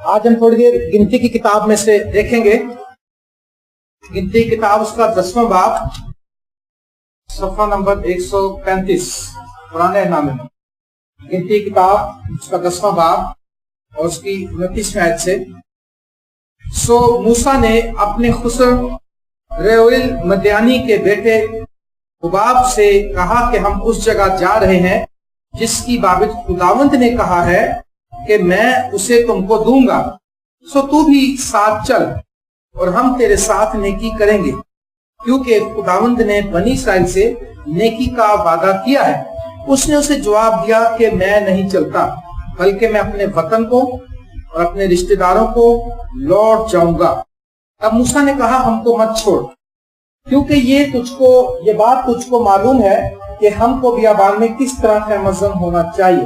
آج ہم تھوڑی دیر گنتی کی کتاب میں سے دیکھیں گے. گنتی کی کتاب اس کا 10واں باب صفحہ نمبر 135 پرانے نامے میں. گنتی کی کتاب اس کا 10واں باب اور اس کی 29ویں آیت سے. سو موسیٰ نے اپنے خسر ریوئل مدیانی کے بیٹے حباب سے کہا کہ ہم اس جگہ جا رہے ہیں جس کی بابت خداوند نے کہا ہے کہ میں اسے تم کو دوں گا. سو تو بھی ساتھ چل اور ہم تیرے ساتھ نیکی کریں گے کیونکہ خداوند نے بنی اسرائیل سے نیکی کا وعدہ کیا ہے. اس نے اسے جواب دیا کہ میں نہیں چلتا بلکہ میں اپنے وطن کو اور اپنے رشتہ داروں کو لوٹ جاؤں گا. اب موسیٰ نے کہا ہم کو مت چھوڑ کیونکہ یہ بات تجھ کو معلوم ہے کہ ہم کو بیابان میں کس طرح خیمہ زن ہونا چاہیے.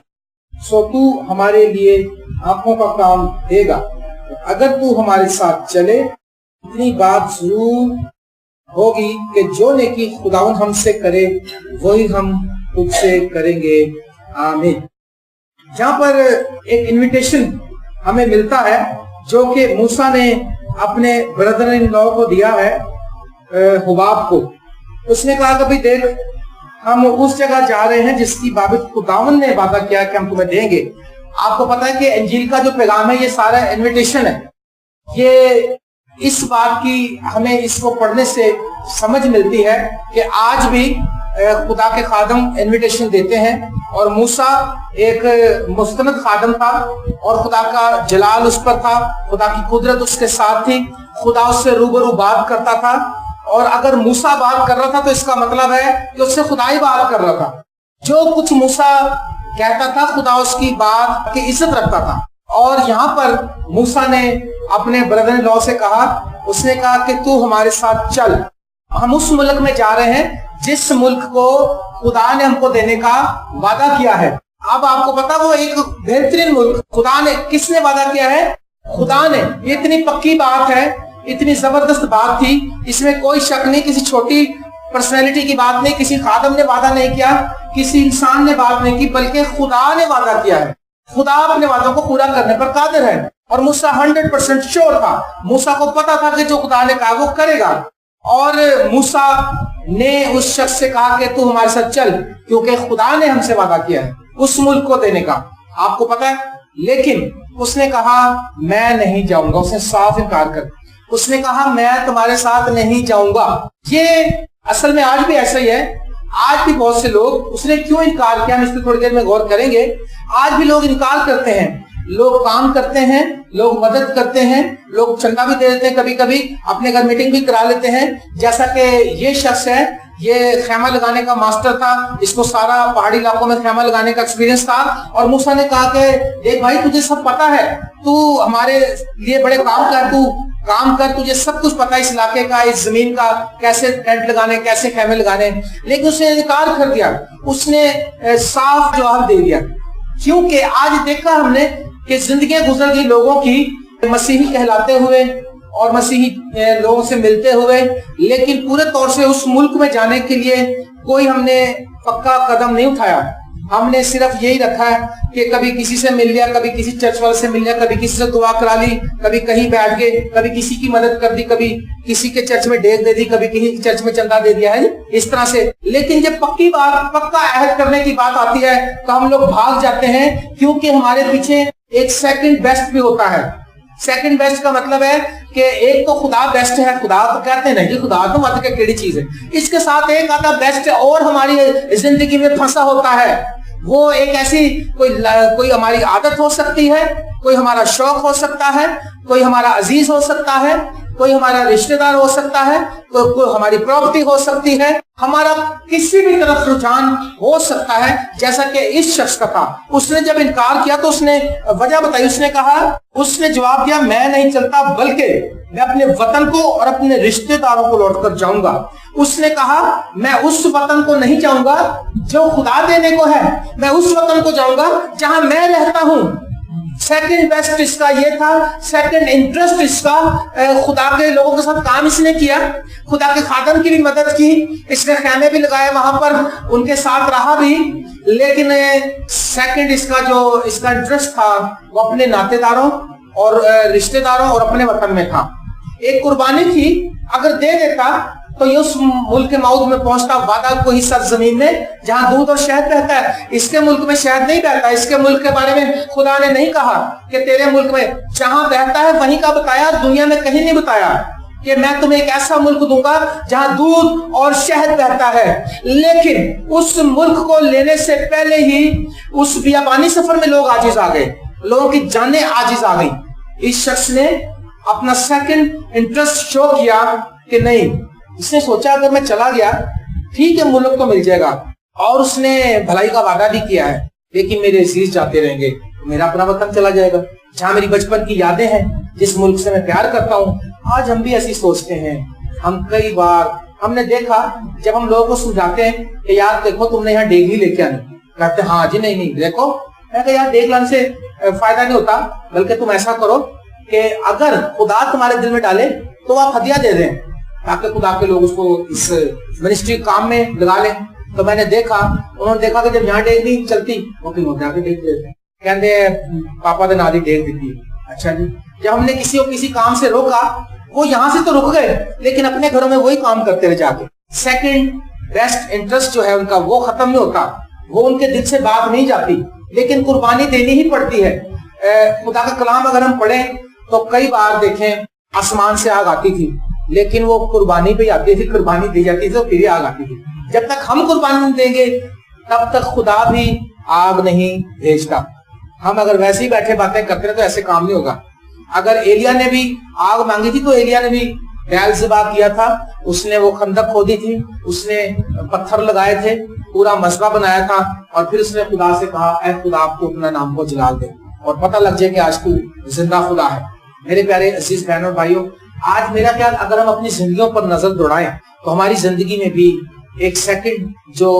سو تو ہمارے لیے آنکھوں کا کام دے گا. اگر تو ہمارے ساتھ چلے اتنی بات ضرور ہوگی کہ جو نیکی خداوند ہم سے کرے وہی ہم تجھ سے کریں گے. آمین. جہاں پر ایک انویٹیشن ہمیں ملتا ہے جو کہ موسیٰ نے اپنے بردر ان لاء کو دیا ہے حباب کو. اس نے کہا کہ بھئی دیکھ ہم اس جگہ جا رہے ہیں جس کی بابت خداوند نے وعدہ کیا کہ ہم تمہیں دیں گے. آپ کو پتا ہے کہ انجیل کا جو پیغام ہے یہ سارا انویٹیشن ہے. یہ اس بات کی ہمیں اس کو پڑھنے سے سمجھ ملتی ہے کہ آج بھی خدا کے خادم انویٹیشن دیتے ہیں اور موسیٰ ایک مستند خادم تھا اور خدا کا جلال اس پر تھا, خدا کی قدرت اس کے ساتھ تھی, خدا اس سے روبرو بات کرتا تھا. اور اگر موسیٰ بات کر رہا تھا تو اس کا مطلب ہے کہ اس سے خدا ہی بات کر رہا تھا. جو کچھ موسیٰ کہتا تھا خدا اس کی بات کی عزت رکھتا تھا. اور یہاں پر موسیٰ نے اپنے بردر ان لاء سے کہا, اس نے کہا کہ تو ہمارے ساتھ چل, ہم اس ملک میں جا رہے ہیں جس ملک کو خدا نے ہم کو دینے کا وعدہ کیا ہے. اب آپ کو پتا وہ ایک بہترین ملک خدا نے کس نے وعدہ کیا ہے؟ خدا نے. یہ اتنی پکی بات ہے, اتنی زبردست بات تھی, اس میں کوئی شک نہیں. کسی چھوٹی پرسنالٹی کی بات نہیں, کسی خادم نے وعدہ نہیں کیا, کسی انسان نے بات نہیں کی, بلکہ خدا نے وعدہ کیا ہے. خدا اپنے وعدوں کو پورا کرنے پر قادر ہے. اور موسیٰ 100% شور تھا. موسیٰ کو پتا تھا کہ جو خدا نے کہا وہ کرے گا. اور موسیٰ نے اس شخص سے کہا کہ تو ہمارے ساتھ چل کیونکہ خدا نے ہم سے وعدہ کیا ہے اس ملک کو دینے کا. آپ کو پتا ہے, لیکن اس نے کہا میں نہیں جاؤں گا. اس نے صاف انکار کر, اس نے کہا میں تمہارے ساتھ نہیں جاؤں گا. یہ اصل میں آج بھی ایسا ہی ہے. آج بھی بہت سے لوگ, اس نے کیوں انکار کیا ہم اس پہ تھوڑی دیر میں غور کریں گے. آج بھی لوگ انکار کرتے ہیں, لوگ کام کرتے ہیں, لوگ مدد کرتے ہیں, لوگ چندہ بھی دے دیتے ہیں, کبھی کبھی اپنے گھر میٹنگ بھی کرا لیتے ہیں. جیسا کہ یہ شخص ہے, یہ خیمہ لگانے کا ماسٹر تھا, اس کو سارا پہاڑی علاقوں میں خیمہ لگانے کا ایکسپیرینس تھا. اور موسیٰ نے کہا کہ دیکھ بھائی تجھے سب پتا ہے, تو ہمارے لیے بڑے کام کر, تو کام کر, تجھے سب کچھ پتا ہے اس علاقے کا, اس زمین کا, کیسے ٹینٹ لگانے, کیسے خیمے لگانے. لیکن اس نے انکار کر دیا, اس نے صاف جواب دے دیا. کیونکہ آج دیکھا ہم نے کہ زندگیاں گزر گئی لوگوں کی مسیحی کہلاتے ہوئے اور مسیحی لوگوں سے ملتے ہوئے, لیکن پورے طور سے اس ملک میں جانے کے لیے کوئی ہم نے پکا قدم نہیں اٹھایا. ہم نے صرف یہی رکھا ہے کہ کبھی کسی سے مل لیا, کبھی کسی چرچ والے سے مل لیا, کبھی کسی سے دعا کرا لی, کبھی کہیں بیٹھ گئے, کبھی کسی کی مدد کر دی, کبھی کسی کے چرچ میں ڈیک دے دی, کبھی کسی کے چرچ میں چندہ دے دیا ہے اس طرح سے. لیکن جب پکی بات, پکا عہد کرنے کی بات آتی ہے تو ہم لوگ بھاگ جاتے ہیں کیونکہ ہمارے پیچھے ایک سیکنڈ بیسٹ بھی ہوتا ہے. سیکنڈ بیسٹ کا مطلب ہے کہ ایک تو خدا بیسٹ ہے, خدا تو کہتے ہیں نہیں, خدا تو مت کے کیڑی چیز ہے, اس کے ساتھ ایک آتا بیسٹ اور ہماری زندگی میں پھنسا ہوتا ہے. وہ ایک ایسی کوئی ہماری عادت ہو سکتی ہے, کوئی ہمارا شوق ہو سکتا ہے, کوئی ہمارا عزیز ہو سکتا ہے, کوئی ہمارا رشتہ دار ہو سکتا ہے, کوئی ہماری پراپرٹی ہو سکتی ہے, ہمارا کسی بھی طرف رجحان ہو سکتا ہے جیسا کہ اس شخص کا تھا. اس نے جب انکار کیا تو اس نے وجہ بتائی, اس نے کہا, اس نے جواب دیا میں نہیں چلتا بلکہ میں اپنے وطن کو اور اپنے رشتہ داروں کو لوٹ کر جاؤں گا. اس نے کہا میں اس وطن کو نہیں جاؤں گا جو خدا دینے کو ہے, میں اس وطن کو جاؤں گا جہاں میں رہتا ہوں. سیکنڈ بیسٹ اس کا یہ تھا, سیکنڈ انٹرسٹ اس کا, خدا کے لوگوں کے ساتھ کام اس نے کیا, خدا کے خادم کی بھی مدد کی, اس نے خیمے بھی لگائے وہاں پر, ان کے ساتھ رہا بھی. لیکن سیکنڈ اس کا جو اس کا انٹرسٹ تھا وہ اپنے ناطے داروں اور رشتے داروں اور اپنے وطن میں تھا. ایک قربانی تھی, اگر دے دیتا تو یہ اس ملک کے موعود میں پہنچتا, وعدہ کوئی سرزمین میں جہاں دودھ اور شہد بہتا ہے. اس کے ملک میں شہد نہیں بہتا. اس کے ملک کے بارے میں خدا نے نہیں کہا کہ تیرے ملک میں جہاں بہتا ہے وہیں کا بتایا, دنیا میں کہیں نہیں بتایا کہ میں تمہیں ایک ایسا ملک دوں گا جہاں دودھ اور شہد بہتا ہے. لیکن اس ملک کو لینے سے پہلے ہی اس بیابانی سفر میں لوگ عاجز آ گئے, لوگوں کی جانیں عاجز آ گئی. اس شخص نے اپنا سیکنڈ انٹرسٹ شو کیا کہ نہیں, اس نے سوچا اگر میں چلا گیا ٹھیک ہے ملک تو مل جائے گا, اور اس نے بھلائی کا وعدہ بھی کیا ہے, لیکن میرے عزیز جاتے رہیں گے, میرا اپنا وطن چلا جائے گا جہاں میری بچپن کی یادیں ہیں, جس ملک سے میں پیار کرتا ہوں. آج ہم بھی ایسی سوچتے ہیں. ہم کئی بار ہم نے دیکھا جب ہم لوگوں کو سمجھاتے ہیں کہ یار دیکھو تم نے یہاں ڈیگری لے کے آنی, کہتے ہیں ہاں جی نہیں دیکھو, میں کہا یار ڈیگ لانے سے فائدہ نہیں ہوتا, بلکہ تم ایسا کرو کہ اگر خدا تمہارے دل میں ڈالے تو آپ ہدیہ دے دیں تاکہ خدا کے لوگ اس کو اس منسٹری کام میں لگا لیں. تو میں نے دیکھا, انہوں نے دیکھا کہ جب یہاں ڈیگ نہیں چلتی وہ پھر جا کے ڈیگ دیتے ہیں, کہتے پاپا نے نادی ڈیگ دیتی. اچھا جی, جب ہم نے کسی کو کسی کام سے روکا, وہ یہاں سے تو رک گئے لیکن اپنے گھروں میں وہی کام کرتے رہے جا کے. سیکنڈ بیسٹ انٹرسٹ جو ہے ان کا وہ ختم نہیں ہوتا, وہ ان کے دل سے بات نہیں جاتی, لیکن قربانی دینی ہی پڑتی ہے. خدا کا کلام اگر ہم پڑھیں تو کئی بار دیکھیں آسمان سے آگ آتی تھی, لیکن وہ قربانی پہ آتی تھی, قربانی دی جاتی تھی تو پھر آگ آتی تھی. جب تک ہم قربانی دیں گے تب تک خدا بھی آگ نہیں بھیجتا. ہم اگر ویسے ہی بیٹھے باتیں کرتے رہے تو ایسے کام نہیں ہوگا. اگر ایلیا نے بھی آگ مانگی تھی تو ایلیا نے بھی بیل ذبح کیا تھا, اس نے وہ خندق کھودی تھی, اس نے پتھر لگائے تھے, پورا مذبح بنایا تھا, اور پھر اس نے خدا سے کہا اے خدا آپ کو اپنا نام کو جلال دے اور پتہ لگ جائے کہ آج تو زندہ خدا ہے. میرے پیارے عزیز بہنوں اور بھائیوں, آج میرا خیال اگر ہم اپنی زندگیوں پر نظر دوڑائیں تو ہماری زندگی میں بھی ایک سیکنڈ جو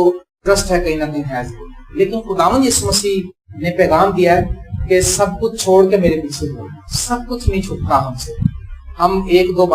ٹرسٹ ہے کہیں نہ کہیں ہے, لیکن خداوند یسوع مسیح نے پیغام دیا ہے کہ سب کچھ چھوڑ کے میرے پیچھے دوڑو. سب کچھ نہیں چھوٹتا ہم سے, ہم ایک دو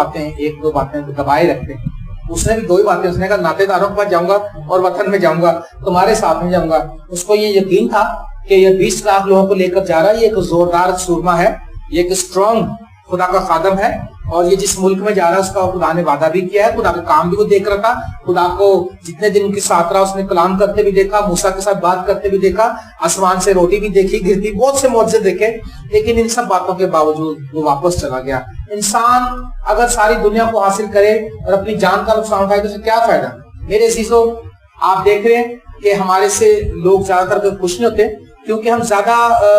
باتیں دبائے رکھتے ہیں. اس نے بھی دو ہی باتیں, اس نے کہا ناطے داروں کے پاس جاؤں گا اور وطن میں جاؤں گا, تمہارے ساتھ میں جاؤں گا. اس کو یہ یقین تھا کہ یہ 20 لاکھ لوگوں کو لے کر جا رہا ہے, یہ ایک زوردار سورما ہے, یہ ایک اسٹرانگ خدا کا خادم ہے, اور یہ جس ملک میں جا رہا ہے اس کا خدا نے وعدہ بھی کیا ہے. خدا کا کام بھی وہ دیکھ رہا تھا, خدا کو جتنے دن کے ساتھ رہا اس نے کلام کرتے بھی دیکھا, موسیٰ کے ساتھ بات کرتے بھی دیکھا, آسمان سے روٹی بھی دیکھی گرتی, بہت سے معجزے دیکھے, لیکن ان سب باتوں کے باوجود وہ واپس چلا گیا. انسان اگر ساری دنیا کو حاصل کرے اور اپنی جان کا نقصان اٹھائے تو اسے کیا فائدہ. میرے عزیزو, آپ دیکھ رہے ہیں کہ ہمارے سے لوگ زیادہ تر خوش نہیں ہوتے کیونکہ ہم زیادہ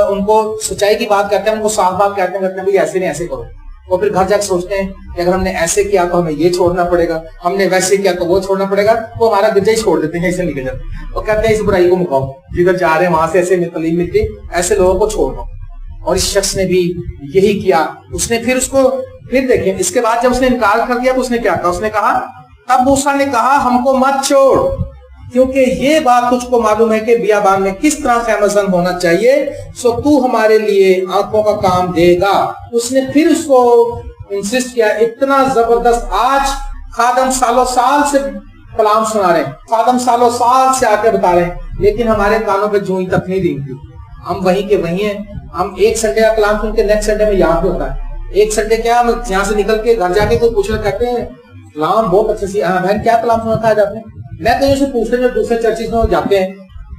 ان کو سچائی کی بات کرتے ہیں, ان کو صاف بات کہتے ہیں بھائی ایسے نہیں ایسے کرو. وہ پھر گھر جا کے سوچتے ہیں کہ اگر ہم نے ایسے کیا تو ہمیں یہ چھوڑنا پڑے گا, ہم نے ویسے کیا تو وہ چھوڑنا پڑے گا. وہ ہمارا گرجا ہی چھوڑ دیتے ہیں, ایسے نکل جاتے ہیں. وہ کہتے ہیں اس برائی کو مکاؤ, جدھر جا رہے ہیں وہاں سے ایسے تعلیم ملتی, ایسے لوگوں کو چھوڑ دو. اور اس شخص نے بھی یہی کیا. اس نے پھر اس کو پھر دیکھیں, اس کے بعد جب اس نے انکار کر دیا تو اس نے کیا کہا, اس نے کہا تب موسیٰ نے کہا ہم کو مت چھوڑ, کیونکہ یہ بات تجھ کو معلوم ہے کہ بیابان میں کس طرح خیمہ زن ہونا چاہیے, سو تو ہمارے لیے آنکھوں کا کام دے گا. اس نے پھر اس کو انسسٹ کیا. اتنا زبردست. آج خادم سالوں سال سے کلام سنا رہے ہیں, خادم سالوں سال سے آ کے بتا رہے ہیں, لیکن ہمارے کانوں پہ جوئی تک نہیں رینگتی. ہم وہیں کے وہیں ہیں. ہم ایک سنڈے کا کلام سن کے نیکسٹ سنڈے میں یہاں پہ ہوتا ہے. ایک سنڈے کیا ہم یہاں سے نکل کے گھر جا کے کوئی پوچھنا کہتے ہیں کلام بہت اچھا سی, بہن کیا کلام سنا تھا آج آپ نے. میں کہیں سے پوچھتے ہیں دوسرے چرچز میں جاتے ہیں,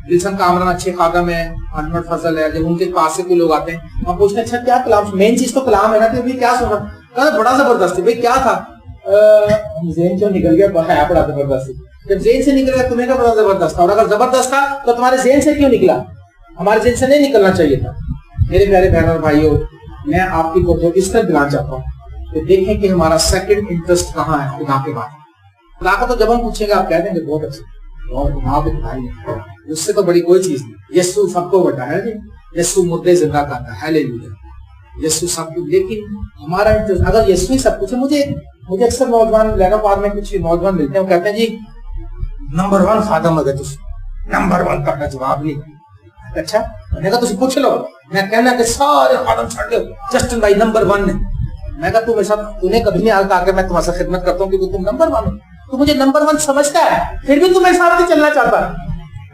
ولسن کامران اچھے خادم ہے, انور فضل ہے, جب ان کے پاس سے کوئی لوگ آتے ہیں ہم پوچھتے ہیں اچھا کیا کلام, مین چیز تو کلام ہے نا, تو کیا سنا, کہا بڑا زبردست ہے. بھائی کیا تھا, ذہن سے نکل گیا, ہے بڑا زبردست. جب ذہن سے نکل گیا تمہیں کا بڑا زبردست تھا, اور اگر زبردست تھا تو تمہارے ذہن سے کیوں نکلا, ہمارے ذہن سے نہیں نکلنا چاہیے تھا. میرے پیارے بہنوں اور بھائیوں, میں آپ کی کو اس طرح دلانا چاہتا ہوں کہ دیکھیں کہ ہمارا سیکنڈ انٹرسٹ کہاں ہے خدا کے بعد. خدا کا تو جب ہم پوچھیں گے آپ کہہ دیں گے بہت اچھا, اور وہاں پہ بھائی اس سے تو بڑی کوئی چیز نہیں. یسوع سب کو بڑا ہے جی, یسوع مردے زندہ کرتا ہے, ہاللیلویا, یسوع سب کچھ. لیکن ہمارا انٹرسٹ اگر یسوع ہی سب کچھ ہے. مجھے اکثر نوجوان لینا پار میں کچھ نوجوان ملتے ہیں, وہ کہتے ہیں جی نمبر 1 خادم اگر تُس نمبر 1 کا جواب نہیں. اچھا میں نے کہا تُس پوچھ لو, میں کہنا کہ سارے خادم چھوڑ دو, جسٹن بھائی نمبر 1 ہے. میں کہا تو میرے ساتھ تُونے کبھی نہیں آ کے میں تمہارے ساتھ خدمت کرتا ہوں کیونکہ تم نمبر 1 ہو. تو مجھے نمبر 1 سمجھتا ہے, پھر بھی تم میرے ساتھ نہیں چلنا چاہتا.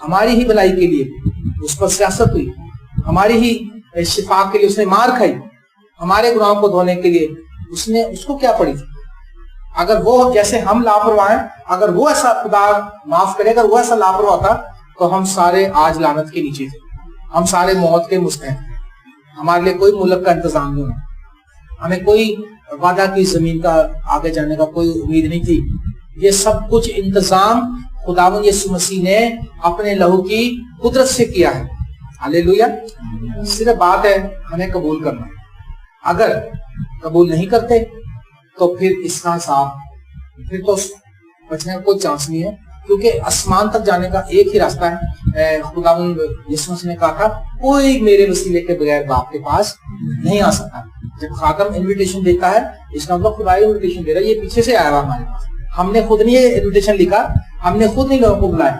ہماری ہی بلائی کے لیے اس پر سیاست ہوئی، ہماری ہی شفا کے لیے اس نے مار کھائی، ہمارے گناہوں کو دھونے کے لیے اس کو کیا پڑی تھی؟ اگر وہ جیسے ہم لاپرواہ ہیں، اگر وہ ایسا خدا معاف کرے، اگر وہ ایسا لاپرواہ ہوتا تو ہم سارے آج لعنت کے نیچے تھے، ہم سارے موت کے مستحق، ہمارے لیے کوئی ملک کا انتظام نہیں ہونا، ہمیں کوئی وعدہ کی زمین کا آگے جانے کا کوئی امید نہیں تھی۔ یہ سب کچھ انتظام خداوند یسوع مسیح نے اپنے لہو کی قدرت سے کیا ہے۔ ہلیلویا۔ صرف بات ہے ہمیں قبول کرنا، اگر قبول نہیں کرتے تو پھر اس کا حساب، پھر تو بچنے کا کوئی چانس نہیں ہے، کیونکہ آسمان تک جانے کا ایک ہی راستہ ہے۔ خداوند یسوع مسیح نے کہا تھا کوئی میرے وسیلے کے بغیر باپ کے پاس نہیں آ سکتا۔ جب خادم انویٹیشن دیتا ہے اس کا مطلب خدا انویٹیشن دے رہا ہے، یہ پیچھے سے آیا ہوا ہمارے پاس، ہم نے خود نہیں یہ انویٹیشن لکھا، ہم نے خود نہیں لوگوں کو بلایا،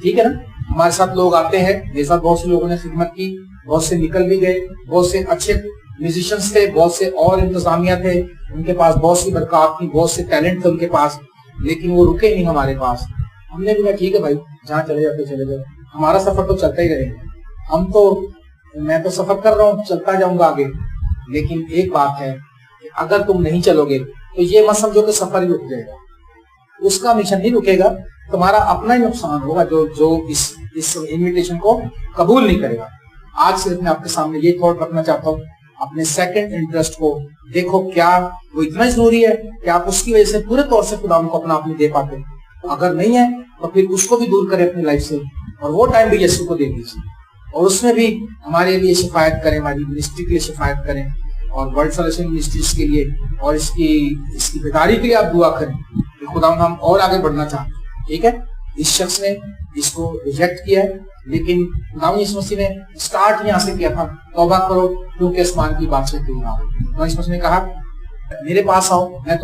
ٹھیک ہے نا۔ ہمارے ساتھ لوگ آتے ہیں، میرے ساتھ بہت سے لوگوں نے خدمت کی، بہت سے نکل بھی گئے، بہت سے اچھے میوزیشنز تھے، بہت سے اور انتظامیہ تھے، ان کے پاس بہت سی برکات تھی، بہت سے ٹیلنٹ تھے ان کے پاس، لیکن وہ رکے نہیں ہمارے پاس۔ ہم نے بھی کہا ٹھیک ہے بھائی، جہاں چلے جاتے چلے جاؤ، ہمارا سفر تو چلتا ہی رہے گا، میں تو سفر کر رہا ہوں، چلتا جاؤں گا آگے، لیکن ایک بات ہے کہ اگر تم نہیں چلو گے تو یہ مت سمجھو کہ سفر ہی رک جائے گا، اس کا مشن نہیں رکے گا، تمہارا اپنا ہی نقصان ہوگا جو اس انویٹیشن کو قبول نہیں کرے گا۔ آج صرف میں آپ کے سامنے یہ تھوٹ رکھنا چاہتا ہوں، اپنے سیکنڈ انٹرسٹ کو دیکھو، کیا وہ اتنا ضروری ہے کہ آپ اس کی وجہ سے پورے طور سے خدا کو اپنا آپ نہیں دے پاتے؟ اگر نہیں ہے تو پھر اس کو بھی دور کرے اپنی لائف سے، اور وہ ٹائم بھی یسوع کو دے دیجیے، اور اس میں بھی ہمارے لیے شفایت کریں، ہماری منسٹری کے لیے شفایت کریں، اور ورلڈ سلیوشن منسٹریز کے لیے اور اس کی بیداری کے لیے آپ دعا کریں کہ خدا ہم اور آگے بڑھنا چاہتے ہیں، ٹھیک ہے۔ اس شخص نے اس کو ریجیکٹ کیا ہے، لیکن خدا یسوع مسیح نے سٹارٹ یہاں سے کیا تھا، توبہ کرو کیونکہ آسمان کی بات سے دور آؤ۔ خدا یسوع مسیح نے کہا میرے پاس آؤ، میں